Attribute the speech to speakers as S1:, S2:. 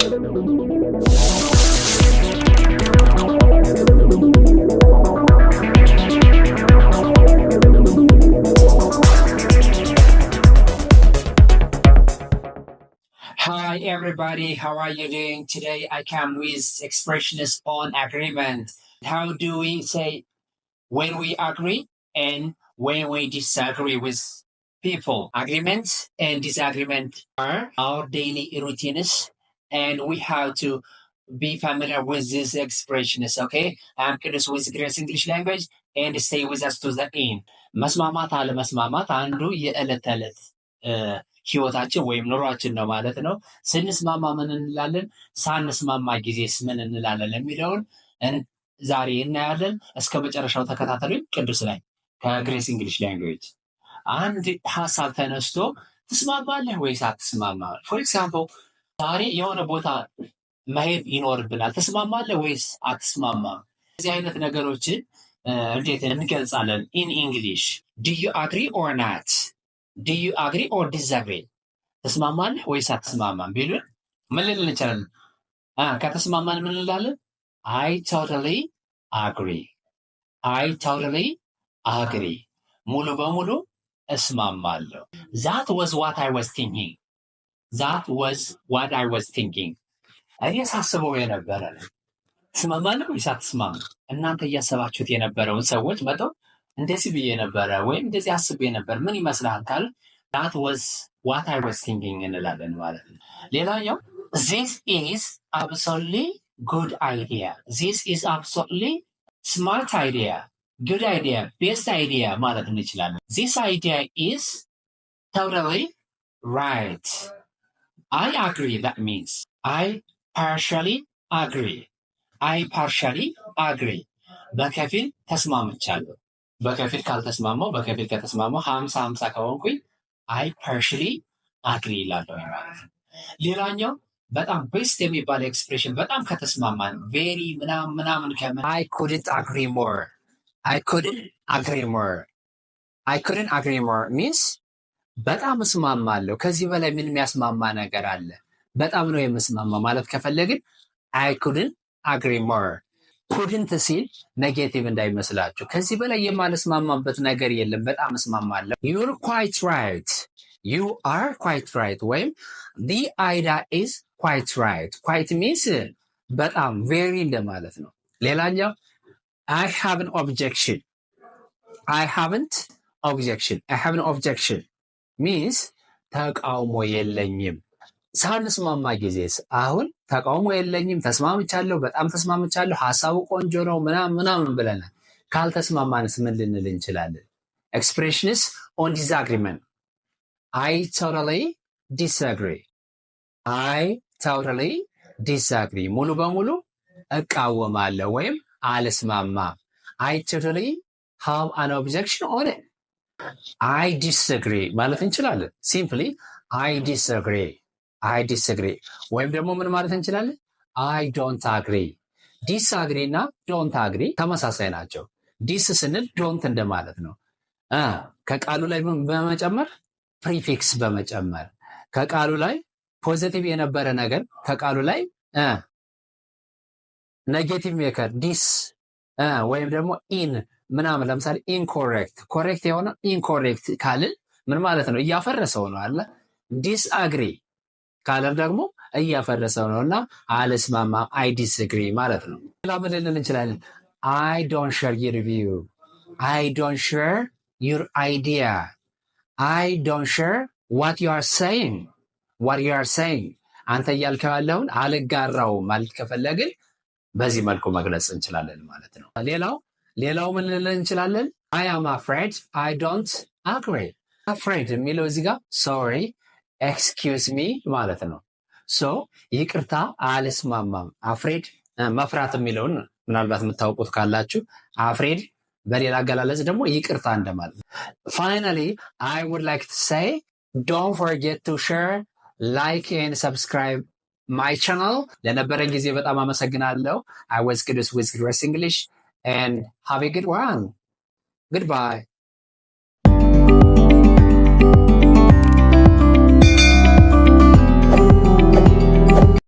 S1: Hi everybody, how are you doing? Today I come with expressions on agreement. How do we say when we agree and when we disagree with people? Agreement and disagreement are our daily routines, and we have to be familiar with these expressions. Okay, I'm curious with Grace English language and stay with us to the end. መስማማት አለመስማማት አንዱ የዕለት ተዕለት ህይወታችን ወይም ኑሯችን ነው ማለት ነው። ስንስማማ ምን እንላለን? ሳንስማማ ጊዜስ ምን እንላለን? የሚለውን ዛሬ እናያለን። እስከ መጨረሻው ተከታተሉኝ። ቅዱስ ላይ ከግሬስ እንግሊሽ ላንጉዌጅ አንድ ሀሳብ ተነስቶ ትስማማለህ ወይስ አትስማማም? ፎር ኤግዛምፕል ዛሬ የሆነ ቦታ መሄድ ይኖርብናል። ትስማማለህ ወይስ አትስማማም? እዚህ አይነት ነገሮችን እንዴት እንገልጻለን? ኢን እንግሊሽ ዱ ዩ አግሪ ኦር ናት? ዱ ዩ አግሪ ኦር ዲስአግሪ? ተስማማለህ ወይስ አትስማማም ቢሉን ምን ልንል እንችላለን? ከተስማማን ምን እንላለን? አይ ቶታሊ አግሪ። አይ ቶታሊ አግሪ፣ ሙሉ በሙሉ እስማማለሁ። ዛት ወዝ ዋት አይ ወዝ ቲንኪንግ። ዛት ወዝ ዋት አይ ወዝ ቲንኪንግ። እኔ ሳስበው የነበረ ነው። ትስማማለህ ወይስ አትስማማም? እናንተ እያሰባችሁት የነበረውን ሰዎች መጥተው እንደዚህ ብዬ ነበረ ወይም እንደዚህ አስቤ ነበር ምን ይመስልሃል ካሉ that was what I was thinking እንላለን ማለት ነው። ሌላኛው this is absolutely good idea. This is absolutely smart idea, good idea, best idea ማለት እንችላለን። This idea is totally right. I agree. That means I partially agree. I partially agree. በከፊል ተስማምቻለሁ። በከፊል ካልተስማማው በከፊል ከተስማማው 50-50 ከሆንኩኝ አይ ፐርሽሊ አግሪ ይላለሁ ማለት ነው። ሌላኛው በጣም ቤስት የሚባል ኤክስፕሬሽን በጣም ከተስማማን ቬሪ ምናምን ከምን አይ ኩድንት አግሪ ሞር። አይ ኩድንት አግሪ ሞር። አይ ኩድንት አግሪ ሞር ሚንስ በጣም እስማማለሁ። ከዚህ በላይ ምን የሚያስማማ ነገር አለ? በጣም ነው የምስማማ ማለት ከፈለግን አይ ኩድንት አግሪ ሞር። ኩድንት ሲል ኔጌቲቭ እንዳይመስላችሁ። ከዚህ በላይ የማልስማማበት ነገር የለም፣ በጣም እስማማለሁ። you're quite right. You are quite right ወይም the idea is quite right. quite means በጣም very እንደማለት ነው። ሌላኛው I have an objection. I haven't objection. I have an objection means ተቃውሞ የለኝም። ሳንስማማ ጊዜስ አሁን ተቃውሞ የለኝም፣ ተስማምቻለሁ፣ በጣም ተስማምቻለሁ፣ ሀሳቡ ቆንጆ ነው ምናምን ብለናል። ካልተስማማንስ ምን ልንል እንችላለን? ኤክስፕሬሽንስ ኦን ዲስአግሪመንት አይ ቶታሊ ዲስአግሪ። አይ ቶታሊ ዲስአግሪ፣ ሙሉ በሙሉ እቃወማለሁ ወይም አልስማማም። አይ ቶታሊ ሃቭ አን ኦብጀክሽን ኦን ኢት። አይ ዲስአግሪ ማለት እንችላለን። ሲምፕሊ አይ ዲስአግሪ። አይ ዲስአግሪ ወይም ደግሞ ምን ማለት እንችላለን? አይ ዶንት አግሪ። ዲስ አግሪ እና ዶንት አግሪ ተመሳሳይ ናቸው። ዲስ ስንል ዶንት እንደማለት ነው። ከቃሉ ላይ በመጨመር ፕሪፊክስ በመጨመር ከቃሉ ላይ ፖዚቲቭ የነበረ ነገር ከቃሉ ላይ ኔጌቲቭ ሜከር ዲስ ወይም ደግሞ ኢን ምናምን ለምሳሌ ኢንኮሬክት ኮሬክት የሆነ ኢንኮሬክት ካልን ምን ማለት ነው? እያፈረሰው ነው አለ። ዲስ አግሪ ካለም ደግሞ እያፈረሰው ነው እና አልስማማም አይ ዲስግሪ ማለት ነው። ሌላ ምን ልንል እንችላለን? አይ ዶንት ሼር ዩር ቪው። አይ ዶንት ሼር ዩር አይዲያ። አይ ዶንት ሼር ዋት ዩ አር ሴይንግ። ዋት ዩ አር ሴይንግ አንተ እያልከው ያለውን አልጋራውም ማለት ከፈለግን በዚህ መልኩ መግለጽ እንችላለን ማለት ነው። ሌላው ምን ልንል እንችላለን? አይ አም አፍሬድ አይ ዶንት አግሪ። አፍሬድ የሚለው እዚህ ጋር ሶሪ ኤክስኪውዝ ሚ ማለት ነው። ሶ ይቅርታ አልስማማም። አፍሬድ መፍራት የሚለውን ምናልባት የምታውቁት ካላችሁ አፍሬድ በሌላ አገላለጽ ደግሞ ይቅርታ እንደማለት ነው። ፋይናሊ አይ ውድ ላይክ ቱ ሴይ ዶንት ፎርጌት ቱ ሼር ላይክ ኤንድ ሰብስክራይብ ማይ ቻናል። ለነበረን ጊዜ በጣም አመሰግናለሁ። I was Kidus with Grace English and have a good one. Goodbye.